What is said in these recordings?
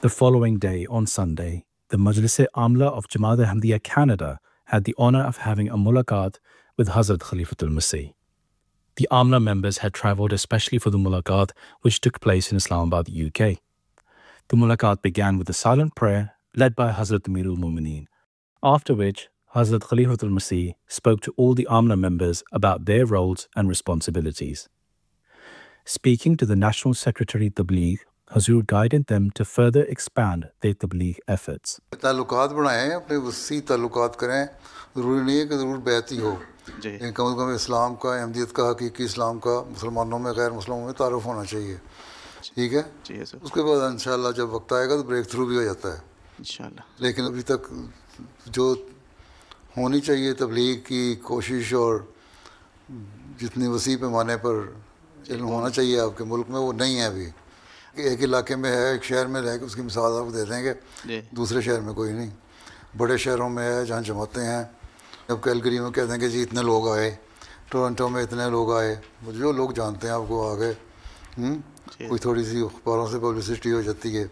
The following day, on Sunday, the Majlis-e-Amla of Jamaat-e-Ahmadiyya Canada had the honor of having a mulaqat with Hazrat Khalifatul Masih. The Amla members had travelled especially for the mulaqat, which took place in Islamabad, UK. The mulaqat began with a silent prayer led by Hazrat Amirul Mumineen, after which Hazrat Khalifatul Masih spoke to all the Amla members about their roles and responsibilities. Speaking to the National Secretary Tabligh, Hazur guided them to further expand their Tabligh efforts. تعلقات بنائیں، اپنے وسیع تعلقات کریں. ضروری نہیں ہے کہ ضرور بیعت ہی ہو، لیکن کم از کم اسلام کا، احمدیت کا، حقیقی اسلام کا مسلمانوں میں، غیر مسلموں میں تعارف ہونا چاہیے. ٹھیک ہے، اس کے بعد انشاءاللہ جب وقت آئے گا تو بریک تھرو بھی ہو جاتا ہے انشاءاللہ. لیکن ابھی تک جو ہونی چاہیے تبلیغ کی کوشش اور جتنی وسیع پیمانے پر علم ہونا چاہیے آپ کے ملک میں، وہ نہیں ہے ابھی. ایک علاقے میں ہے، ایک شہر میں رہ کے اس کی مثال آپ کو دے دیں گے، دوسرے شہر میں کوئی نہیں. بڑے شہروں میں ہے جہاں جماعتیں ہیں، اب کیلگری میں کہتے ہیں کہ جی اتنے لوگ آئے، ٹورنٹو میں اتنے لوگ آئے، جو لوگ جانتے ہیں آپ کو آ گئے. کوئی تھوڑی سی اخباروں سے پبلسٹی ہو جاتی ہے،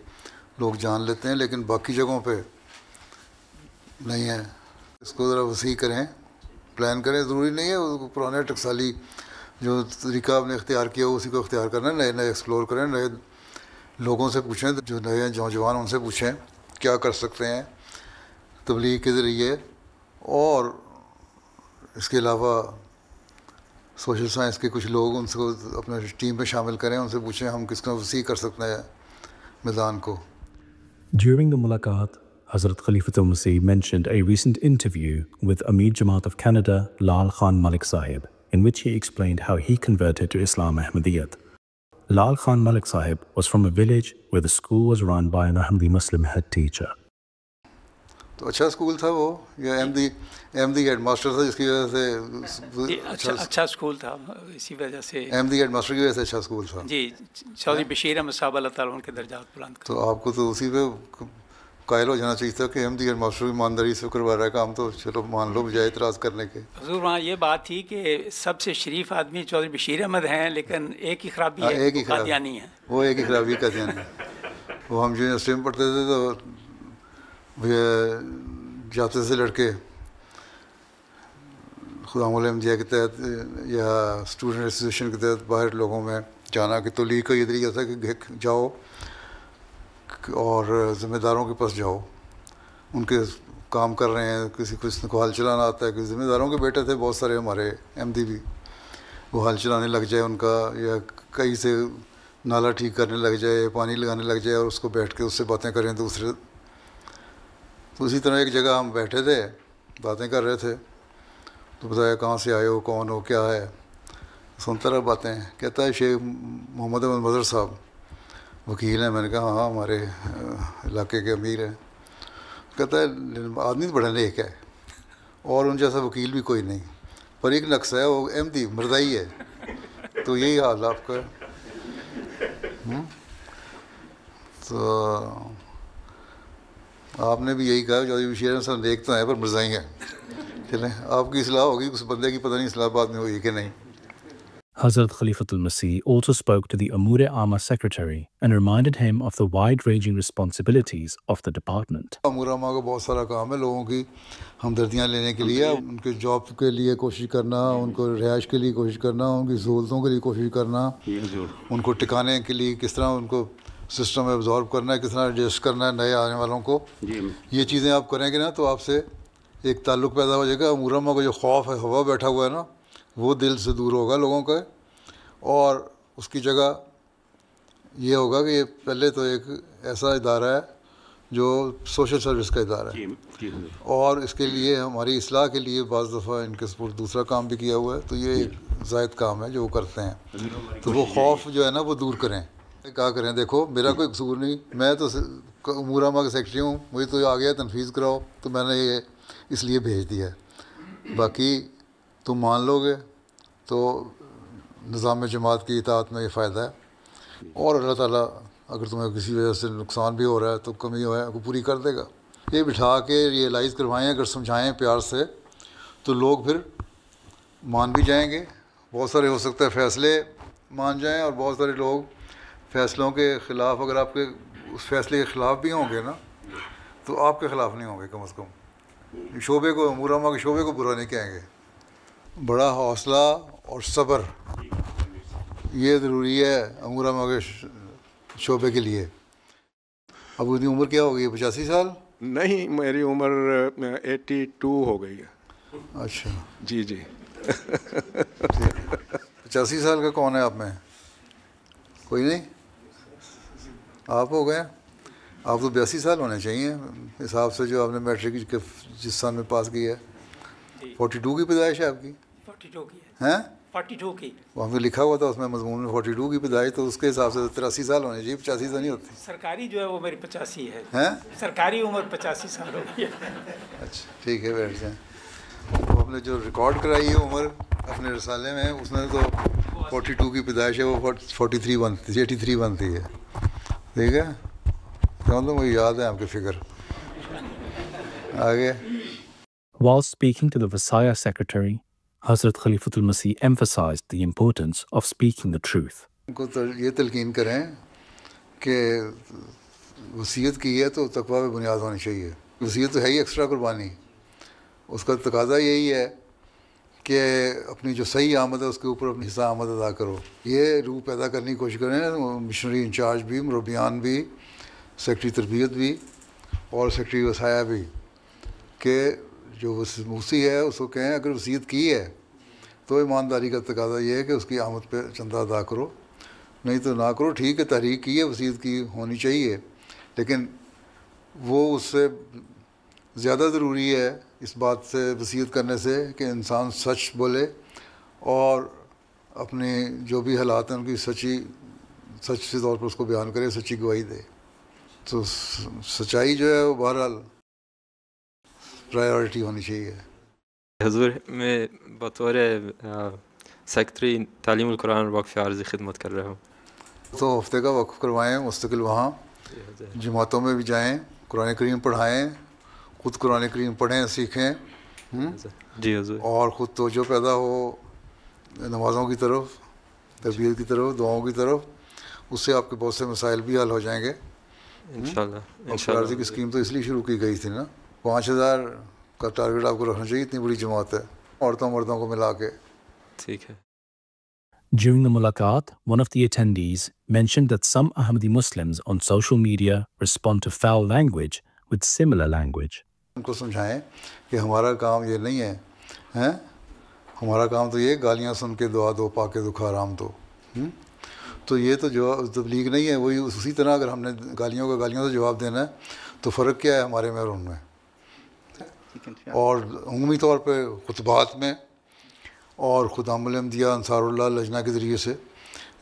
لوگ جان لیتے ہیں، لیکن باقی جگہوں پہ نہیں ہے. اس کو ذرا وسیع کریں، پلان کریں. ضروری نہیں ہے پرانے ٹکسالی جو طریقہ آپ نے اختیار کیا اسی کو اختیار کرنا. نئے نئے ایکسپلور کریں، نئے لوگوں سے پوچھیں، جو نئے نوجوان ان سے پوچھیں کیا کر سکتے ہیں تبلیغ کے ذریعے. اور اس کے علاوہ سوشل سائنس کے کچھ لوگ، ان کو اپنے ٹیم میں شامل کریں، ان سے پوچھیں ہم کس طرح وسیع کر سکتے ہیں میدان کو. During the mulaqat, Hazrat Khalifatul Masih mentioned a recent interview with Amir Jamaat of Canada, Lal Khan Malik Sahib, in which he explained how he converted to Islam Ahmadiyyat. Lal Khan Malik Sahib was from a village where the school was run by an Ahmadi Muslim head teacher. تو اچھا school تھا وہ، یا احمدی head master تھا جس کی وجہ سے اچھا اسکول تھا، اسی وجہ سے احمدی ہیڈ ماسٹر کی وجہ سے اچھا اسکول تھا. جی چودھری بشیر احمد صاحب اللہ تعالیٰ ان کے درجات بلند کریں. تو آپ کو تو اسی پہ قائل ہو جانا چاہیے تھا کہ احمدی ہیڈ ماسٹر ایمانداری سے کروا رہا ہے کام، تو چلو مان لو بجائے اعتراض کرنے کے. حضور وہاں یہ بات تھی کہ سب سے شریف آدمی چودھری بشیر احمد ہیں، لیکن ایک ہی خرابی ہے، قادیانی ہے. وہ ایک ہی خرابی قادیانی. وہ ہم یونیورسٹی میں پڑھتے تھے تو جاتے تھے لڑکے خدام الاحمدیہ کے تحت یا اسٹوڈنٹ ایسوسیشن کے تحت باہر لوگوں میں جانا، کہ تولیغ کا یہ طریقہ تھا کہ جاؤ اور ذمہ داروں کے پاس جاؤ، ان کے کام کر رہے ہیں، کسی کو حل چلانا آتا ہے. کہ ذمہ داروں کے بیٹے تھے بہت سارے ہمارے احمدی بھی، وہ حل چلانے لگ جائے ان کا، یا کہیں سے نالا ٹھیک کرنے لگ جائے، پانی لگانے لگ جائے، اور اس کو بیٹھ کے اس سے باتیں کریں دوسرے. تو اسی طرح ایک جگہ ہم بیٹھے تھے، باتیں کر رہے تھے، تو بتایا کہاں سے آئے ہو، کون ہو، کیا ہے. سنتا رہا باتیں. کہتا ہے شیخ محمد احمد مظہر صاحب وکیل ہیں. میں نے کہا ہاں ہمارے علاقے کے امیر ہیں. کہتا ہے آدمی بڑا نیک ہے اور ان جیسا وکیل بھی کوئی نہیں، پر ایک نقص ہے، وہ احمدی مردائی ہے. تو یہی حال آپ کا. تو آپ نے بھی یہی کہا چودھری بشیر احمد صاحب نیک تو ہیں پر مرزائی ہیں. چلیں آپ کی اصلاح ہوگی، اس بندے کی پتہ نہیں اصلاح بعد میں ہوئی کہ نہیں. Hazrat Khalifatul Masih also spoke to the Amur-e-Amma secretary and reminded him of the wide-ranging responsibilities of the department. امور-e-Amma کا بہت سارا کام ہے، لوگوں کی ہمدردیاں لینے کے لیے، ان کے جاب کے لیے کوشش کرنا، ان کو رہائش کے لیے کوشش کرنا، ان کی سہولتوں کے لیے کوشش کرنا، ان کو ٹکانے کے لیے کس طرح ان کو سسٹم میں ابزارب کرنا ہے، کس طرح ایڈجسٹ کرنا ہے نئے آنے والوں کو. یہ چیزیں آپ کریں گے نا تو آپ سے ایک تعلق پیدا ہو جائے گا. امور-e-Amma کا جو خوف ہے، ہوا بیٹھا ہوا ہے نا، وہ دل سے دور ہوگا لوگوں کا، اور اس کی جگہ یہ ہوگا کہ یہ پہلے تو ایک ایسا ادارہ ہے جو سوشل سروس کا ادارہ ہے، اور اس کے لیے ہماری اصلاح کے لیے بعض دفعہ ان کے سپورٹ دوسرا کام بھی کیا ہوا ہے. تو یہ ایک زائد کام ہے جو وہ کرتے ہیں. تو وہ خوف جو ہے نا وہ دور کریں. کہا کریں دیکھو میرا کوئی قصور نہیں، میں تو امور-e-Amma کا سیکرٹری ہوں، مجھے تو آ گیا تنفیذ کراؤ، تو میں نے یہ اس لیے بھیج دیا ہے. باقی تم مان لو گے تو نظام جماعت کی اطاعت میں یہ فائدہ ہے. اور اللہ تعالیٰ اگر تمہیں کسی وجہ سے نقصان بھی ہو رہا ہے تو کمی ہے وہ پوری کر دے گا. یہ بٹھا کے ریئلائز کروائیں، اگر سمجھائیں پیار سے تو لوگ پھر مان بھی جائیں گے. بہت سارے ہو سکتا ہے فیصلے مان جائیں، اور بہت سارے لوگ فیصلوں کے خلاف اگر آپ کے اس فیصلے کے خلاف بھی ہوں گے نا تو آپ کے خلاف نہیں ہوں گے. کم از کم شعبے کو امورامہ کے شعبے کو برا نہیں کہیں گے. بڑا حوصلہ اور صبر یہ ضروری ہے امورامہ کے شعبے کے لیے. اب اتنی عمر کیا ہو گئی ہے؟ 85 سال؟ نہیں، میری عمر 82 ہو گئی ہے. اچھا جی جی. 85 سال کا کون ہے آپ میں؟ کوئی نہیں؟ آپ ہو گئے. آپ تو 82 سال ہونے چاہیے حساب سے جو آپ نے میٹرک جس سال میں پاس کی ہے. 42 کی پیدائش ہے آپ کی؟ 42 کی ہیں؟ 42 کی وہاں پہ لکھا ہوا تھا اس میں مضمون میں 42 کی پیدائش، تو اس کے حساب سے 83 سال ہونے چاہیے. 85 تو نہیں ہوتی. سرکاری جو ہے وہ میری 85 ہے. ہیں؟ سرکاری عمر 85 سال ہو گئی ہے. اچھا ٹھیک ہے، بیٹھ جائیں. وہ آپ نے جو ریکارڈ کرائی ہے عمر اپنے رسالے میں، اس میں تو 42 کی پیدائش ہے، وہ 43 بنتی 83 بنتی ہے. ٹھیک ہے، کیوں تو مجھے یاد ہے آپ کے فگر. آگے. While speaking to the Versailles Secretary, Hazrat Khalifatul Masih emphasized the importance of speaking the truth. ان کو یہ تلقین کریں کہ وصیت کی ہے تو تقویٰ پہ بنیاد ہونی چاہیے. وصیت تو ہے ہی ایکسٹرا قربانی، اس کا تقاضا یہی ہے کہ اپنی جو صحیح آمد ہے اس کے اوپر اپنی حصہ آمد ادا کرو. یہ روح پیدا کرنے کی کوشش کریں، مشنری انچارج بھی، مربیان بھی، سیکٹری تربیت بھی اور سیکٹری وصایا بھی، کہ جو موسی ہے اس کو کہیں اگر وصیت کی ہے تو ایمانداری کا تقاضا یہ ہے کہ اس کی آمد پہ چندہ ادا کرو، نہیں تو نہ کرو. ٹھیک ہے تحریک کی ہے، وصیت کی ہونی چاہیے، لیکن وہ اس سے زیادہ ضروری ہے اس بات سے وصیت کرنے سے کہ انسان سچ بولے اور اپنے جو بھی حالات ہیں ان کی سچے طور پر اس کو بیان کرے، سچی گواہی دے. تو سچائی جو ہے وہ بہرحال پرائیورٹی ہونی چاہیے. حضور میں بطور سیکرٹری تعلیم القرآن اور وقف عارضی خدمت کر رہا ہوں. تو ہفتے کا وقف کروائیں مستقل، وہاں جماعتوں میں بھی جائیں، قرآن کریم پڑھائیں، خود قرآن کریم پڑھیں سیکھیں. جی حضور. اور خود توجہ پیدا ہو نمازوں کی طرف، تربیت کی طرف، دعاؤں کی طرف. اس سے آپ کے بہت سے مسائل بھی حل ہو جائیں گے انشاءاللہ. وقف عارضی کی اسکیم تو اس لیے شروع کی گئی تھی نا. 5000 کا ٹارگیٹ آپ کو رکھنا چاہیے، اتنی بڑی جماعت ہے عورتوں مردوں کو ملا کے. ٹھیک ہے. During the mulaqat, one of the attendees mentioned that some Ahmadi Muslims on social media respond to foul language with similar language. ان کو سمجھائیں کہ ہمارا کام یہ نہیں ہے، ہمارا کام تو یہ گالیاں سن کے دعا دو پاکے دو حرام دو. تو یہ تو جو تبلیغ نہیں ہے، وہی اسی طرح اگر ہم نے گالیوں سے جواب دینا ہے تو فرق کیا ہے ہمارے میں اور ان میں. اور عمومی طور پہ خطبات میں اور خدام الانبیاء انصار اللہ لجنہ کے ذریعے سے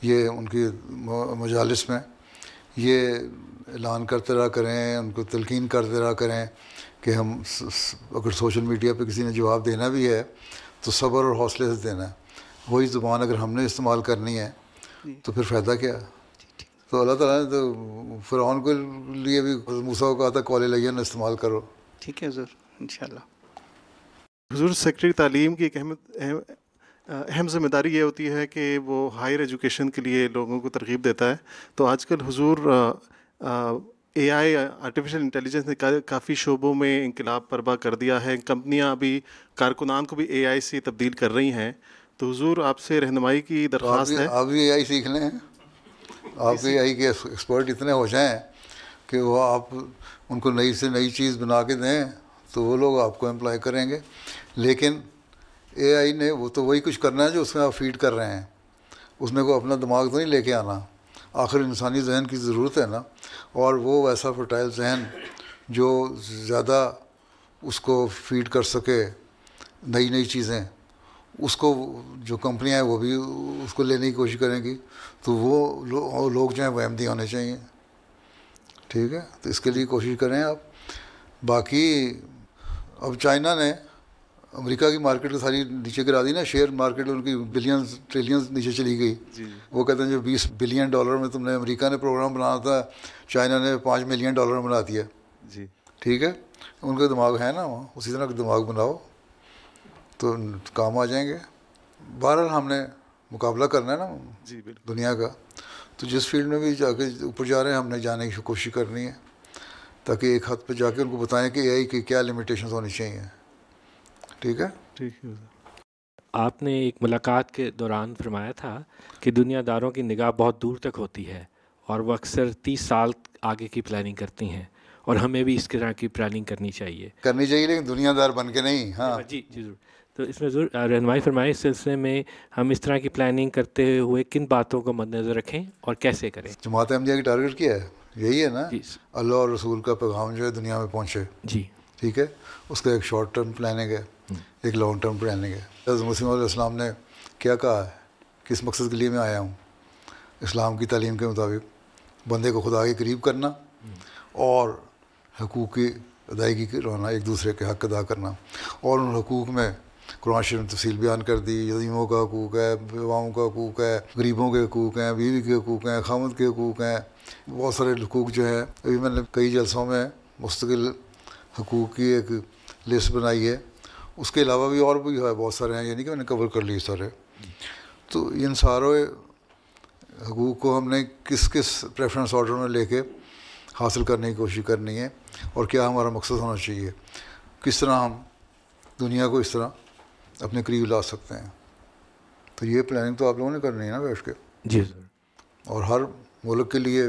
یہ ان کی مجالس میں یہ اعلان کرتے رہا کریں، ان کو تلقین کرتے رہا کریں کہ ہم اگر سوشل میڈیا پہ کسی نے جواب دینا بھی ہے تو صبر اور حوصلے سے دینا ہے. وہی زبان اگر ہم نے استعمال کرنی ہے تو پھر فائدہ کیا. تو اللہ تعالیٰ نے تو فرعون کے لیے بھی موسیٰ کو کہا تھا قول لین استعمال کرو. ٹھیک ہے حضور انشاءاللہ. حضور سیکرٹری تعلیم کی ایک اہم ذمہ داری یہ ہوتی ہے کہ وہ ہائر ایجوکیشن کے لیے لوگوں کو ترغیب دیتا ہے. تو آج کل حضور اے آئی آرٹیفیشل انٹیلیجنس نے کافی شعبوں میں انقلاب برپا کر دیا ہے. کمپنیاں ابھی کارکنان کو بھی اے آئی سے تبدیل کر رہی ہیں. تو حضور آپ سے رہنمائی کی درخواست ہے. آپ بھی اے آئی سیکھ لیں، آپ بھی اے آئی کے ایکسپرٹ اتنے ہو جائیں کہ وہ آپ ان کو نئی سے نئی چیز بنا کے دیں تو وہ لوگ آپ کو امپلائی کریں گے. لیکن اے آئی نے وہ تو وہی کچھ کرنا ہے جو اس میں آپ فیڈ کر رہے ہیں، اس میں کوئی اپنا دماغ تو نہیں لے کے آنا. آخر انسانی ذہن کی ضرورت ہے نا، اور وہ ویسا فرٹائل ذہن جو زیادہ اس کو فیڈ کر سکے نئی چیزیں، اس کو جو کمپنیاں ہیں وہ بھی اس کو لینے کی کوشش کریں گی. تو وہ لوگ جو ہیں وہ احمدی ہونے چاہیے. ٹھیک ہے، تو اس کے لیے کوشش کریں آپ. باقی اب چائنا نے امریکہ کی مارکیٹ کو ساری نیچے گرا دی نا، شیئر مارکیٹ ان کی بلینز ٹریلینز نیچے چلی گئی. وہ کہتے ہیں جو $20 بلین میں تم نے امریکہ نے پروگرام بنانا تھا، چائنا نے $5 ملین بنا دیا. جی ٹھیک ہے، ان کا دماغ ہے نا وہاں، اسی طرح کا دماغ بناؤ تو کام آ جائیں گے. بہرحال ہم نے مقابلہ کرنا ہے نا جی بالکل دنیا کا، تو جس فیلڈ میں بھی جا کے اوپر جا رہے ہیں ہم نے جانے کی کوشش کرنی ہے تاکہ ایک حد پہ جا کے ان کو بتائیں کہ اے آئی کی کیا لمیٹیشنز ہونی چاہیے. ٹھیک ہے. ٹھیک ہے. آپ نے ایک ملاقات کے دوران فرمایا تھا کہ دنیا داروں کی نگاہ بہت دور تک ہوتی ہے اور وہ اکثر 30 سال آگے کی پلاننگ کرتی ہیں اور ہمیں بھی اس طرح کی پلاننگ کرنی چاہیے لیکن دنیا دار بن کے نہیں. ہاں جی ضرور. تو اس میں ضرور رہنمائی فرمائیں اس سلسلے میں ہم اس طرح کی پلاننگ کرتے ہوئے کن باتوں کو مد نظر رکھیں اور کیسے کریں. جماعت احمدیہ کی ٹارگیٹ کیا ہے؟ یہی ہے نا, اللہ اور رسول کا پیغام جو ہے دنیا میں پہنچے. جی ٹھیک ہے. اس کا ایک شارٹ ٹرم پلاننگ ہے, ایک لانگ ٹرم پلاننگ ہے. حضرت مسیح علیہ السلام نے کیا کہا ہے, کس مقصد کے لیے میں آیا ہوں؟ اسلام کی تعلیم کے مطابق بندے کو خدا کے قریب کرنا اور حقوق کی ادائیگی کروانا, ایک دوسرے کے حق ادا کرنا. اور ان حقوق میں قرآن شریف نے تفصیل بیان کر دی. یتیموں کا حقوق ہے, بیواؤں کا حقوق ہے, غریبوں کے حقوق ہیں, بیوی کے حقوق ہیں, خاوند کے حقوق ہیں, بہت سارے حقوق جو ہیں. ابھی میں نے کئی جلسوں میں مستقل حقوق کی ایک لسٹ بنائی ہے. اس کے علاوہ بھی اور بھی ہے بہت سارے ہیں, یعنی کہ میں نے کور کر لی سارے. تو ان سارے حقوق کو ہم نے کس کس پریفرنس آرڈر میں لے کے حاصل کرنے کی کوشش کرنی ہے اور کیا ہمارا مقصد ہونا چاہیے, کس طرح ہم دنیا کو اس طرح اپنے قریب لا سکتے ہیں. تو یہ پلاننگ تو آپ لوگوں نے کرنی ہے نا بیٹھ کے. جی سر. اور ہر ملک کے لیے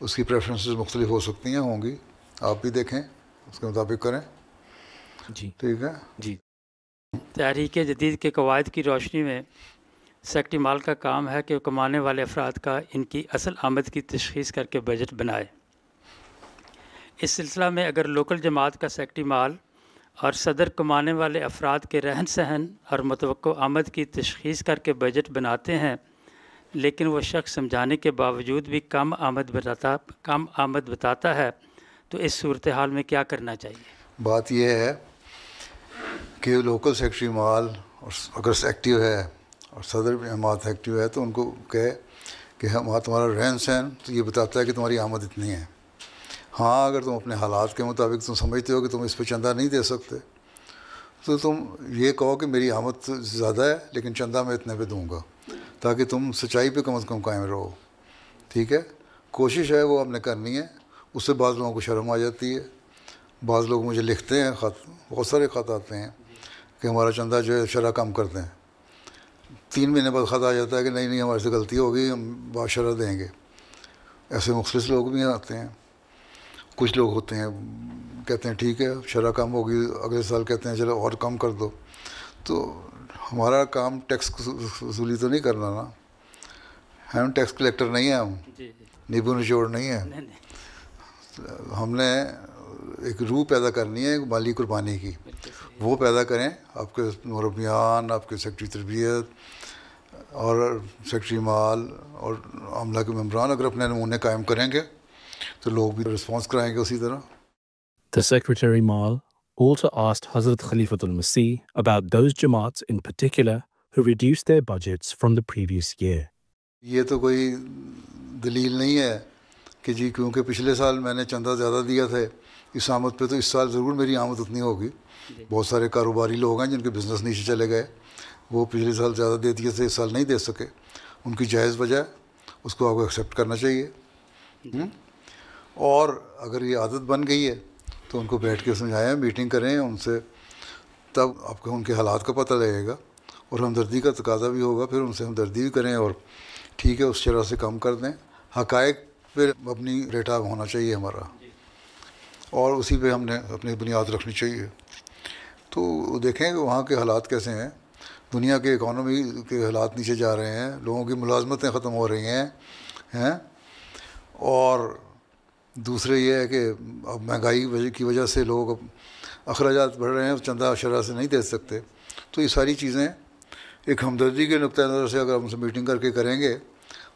اس کی پریفرنسز مختلف ہو سکتی ہیں, ہوں گی. آپ بھی دیکھیں, اس کے مطابق کریں. جی ٹھیک ہے. جی. تحریک جدید کے قواعد کی روشنی میں سیکٹری مال کا کام ہے کہ وہ کمانے والے افراد کا ان کی اصل آمد کی تشخیص کر کے بجٹ بنائے. اس سلسلہ میں اگر لوکل جماعت کا سیکٹری مال اور صدر کمانے والے افراد کے رہن سہن اور متوقع آمد کی تشخیص کر کے بجٹ بناتے ہیں, لیکن وہ شخص سمجھانے کے باوجود بھی کم آمد بتاتا ہے, تو اس صورتحال میں کیا کرنا چاہیے؟ بات یہ ہے کہ لوکل سیکٹری مال اگر ایکٹیو ہے اور صدر جماعت ایکٹیو ہے تو ان کو کہے کہ تمہارا رہن سہن تو یہ بتاتا ہے کہ تمہاری آمد اتنی ہے. ہاں اگر تم اپنے حالات کے مطابق تم سمجھتے ہو کہ تم اس پہ چندہ نہیں دے سکتے تو تم یہ کہو کہ میری آمد زیادہ ہے لیکن چندہ میں اتنے پہ دوں گا, تاکہ تم سچائی پہ کم از کم قائم رہو. ٹھیک ہے. کوشش ہے وہ ہم نے کرنی ہے. اس سے بعض لوگوں کو شرم آ جاتی ہے. بعض لوگ مجھے لکھتے ہیں خط, بہت سارے خط آتے ہیں کہ ہمارا چندہ جو ہے شرح کم کر دیں. 3 مہینے بعد خط آ جاتا ہے کہ نہیں ہمارے سے غلطی ہو گئی, ہم باشرہ دیں گے. ایسے مختلف لوگ بھی آتے ہیں. کچھ لوگ ہوتے ہیں کہتے ہیں ٹھیک ہے شرح کم ہوگی, اگلے سال کہتے ہیں چلو اور کم کر دو. تو ہمارا کام ٹیکس وصولی تو نہیں کرنا نا, ہم ٹیکس کلیکٹر نہیں ہیں, ہم نیبو نچوڑ نہیں ہیں. ہم نے ایک روح پیدا کرنی ہے مالی قربانی کی, وہ پیدا کریں. آپ کے مربیان, آپ کے سیکٹری تربیت اور سیکٹری مال اور عملہ کے ممبران اگر اپنے نمونے قائم کریں گے تو لوگ بھی رسپانس کرائیں گے اسی طرح. The Secretary Mal also asked Hazrat Khalifatul Masih about those Jamaats in particular who reduced their budgets from the previous year. یہ تو کوئی دلیل نہیں ہے کہ جی کیونکہ پچھلے سال میں نے چندہ زیادہ دیا تھا اس آمد پہ تو اس سال ضرور میری آمد اتنی ہوگی. بہت سارے کاروباری لوگ ہیں جن کے بزنس نیچے چلے گئے, وہ پچھلے سال زیادہ دے دیے تھے, اس سال نہیں دے سکے. ان کی جائز وجہ ہے, اس کو آپ کو ایکسیپٹ کرنا چاہیے. اور اگر یہ عادت بن گئی ہے تو ان کو بیٹھ کے سمجھائیں, میٹنگ کریں ان سے, تب آپ کو ان کے حالات کا پتہ لگے گا اور ہمدردی کا تقاضا بھی ہوگا. پھر ان سے ہمدردی بھی کریں اور ٹھیک ہے اس شرح سے کم کر دیں. حقائق پہ اپنی ریٹا ہونا چاہیے ہمارا, اور اسی پہ ہم نے اپنی بنیاد رکھنی چاہیے. تو دیکھیں کہ وہاں کے حالات کیسے ہیں. دنیا کے اکانومی کے حالات نیچے جا رہے ہیں, لوگوں کی ملازمتیں ختم ہو رہی ہیں, اور دوسرے یہ ہے کہ اب مہنگائی کی وجہ سے لوگ اب اخراجات بڑھ رہے ہیں, چندہ شرح سے نہیں دے سکتے. تو یہ ساری چیزیں ایک ہمدردی کے نقطۂ نظر سے اگر ہم سے میٹنگ کر کے کریں گے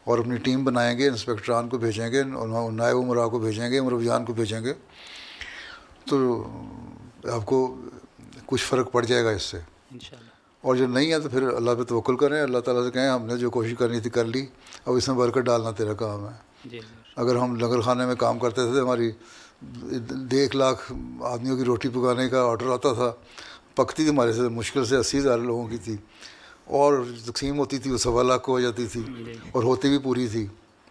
اور اپنی ٹیم بنائیں گے, انسپیکٹران کو بھیجیں گے, نائب امراء کو بھیجیں گے, مربیان کو بھیجیں گے, تو آپ کو کچھ فرق پڑ جائے گا اس سے انشاءاللہ. اور جو نہیں ہے تو پھر اللہ پہ توکل کریں, اللہ تعالیٰ سے کہیں ہم نے جو کوشش کرنی تھی کر لی, اب اس میں برکت ڈالنا تیرا کام ہے. اگر ہم لنگر خانے میں کام کرتے تھے, ہماری 1 لاکھ آدمیوں کی روٹی پکانے کا آرڈر آتا تھا, پکتی تھی ہمارے سے مشکل سے 80,000 لوگوں کی تھی, اور تقسیم ہوتی تھی وہ 1.25 لاکھ کو ہو جاتی تھی, اور ہوتی بھی پوری تھی.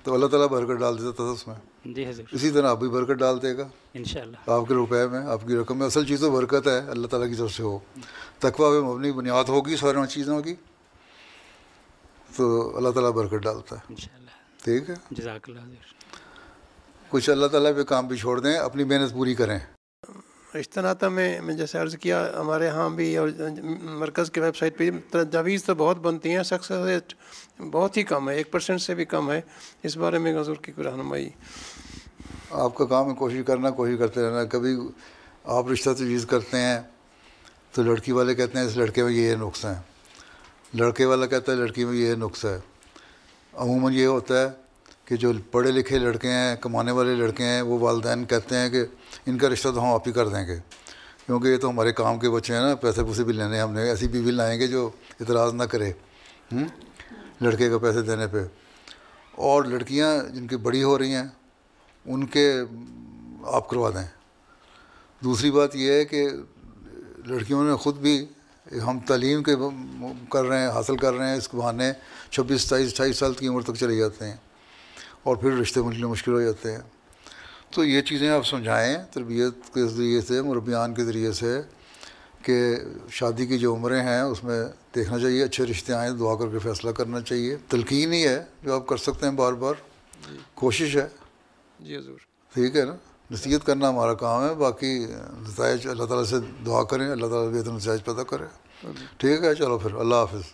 تو اللہ تعالیٰ برکت ڈال دیتا تھا اس میں. جی حضور. اسی طرح آپ بھی برکت ڈال دے گا انشاءاللہ. آپ کے روپے میں، آپ کی رقم میں. اصل چیز تو برکت ہے اللہ تعالیٰ کی طرف سے ہو، تقویٰ پہ مبنی بنیاد ہوگی ساری چیزوں کی، تو اللہ تعالیٰ برکت ڈالتا ہے انشاءاللہ. ٹھیک ہے. جزاک اللہ حضور. کچھ اللہ تعالیٰ پہ کام بھی چھوڑ دیں، اپنی محنت پوری کریں. رشتہ ناطہ میں جیسے عرض کیا ہمارے ہاں بھی اور مرکز کی ویب سائٹ پہ تجاویز تو بہت بنتی ہیں، سکسیس ریٹ بہت ہی کم ہے، 1% سے بھی کم ہے. اس بارے میں حضور کی رہنمائی. آپ کا کام ہے کوشش کرنا، کوشش کرتے رہنا. کبھی آپ رشتہ تجویز کرتے ہیں تو لڑکی والے کہتے ہیں اس لڑکے میں یہ نقص ہیں، لڑکے والا کہتا ہے لڑکی میں یہ نقص ہے. عموماً یہ ہوتا ہے کہ جو پڑھے لکھے لڑکے ہیں، کمانے والے لڑکے ہیں، وہ والدین کہتے ہیں کہ ان کا رشتہ تو ہم آپ ہی کر دیں گے، کیونکہ یہ تو ہمارے کام کے بچے ہیں نا، پیسے پوسے بھی لینے، ہم نے ایسی بیوی لائیں گے جو اعتراض نہ کرے لڑکے کا پیسے دینے پہ. اور لڑکیاں جن کی بڑی ہو رہی ہیں ان کے آپ کروا دیں. دوسری بات یہ ہے کہ لڑکیوں نے خود بھی، ہم تعلیم کے کر رہے ہیں، حاصل کر رہے ہیں، اس بہانے 26 27 28 سال کی عمر تک چلے جاتے ہیں اور پھر رشتے ملنے مشکل ہو جاتے ہیں. تو یہ چیزیں آپ سمجھائیں تربیت کے ذریعے سے، مربیان کے ذریعے سے، کہ شادی کی جو عمریں ہیں اس میں دیکھنا چاہیے اچھے رشتے آئیں، دعا کر کے فیصلہ کرنا چاہیے. تلقین ہی ہے جو آپ کر سکتے ہیں، بار بار کوشش ہے. جی حضور. ٹھیک ہے نا، نصیحت کرنا ہمارا کام ہے، باقی نتائج اللہ تعالیٰ سے دعا کریں، اللہ تعالیٰ بہتر نتائج پیدا کرے. ٹھیک ہے، چلو پھر اللہ حافظ.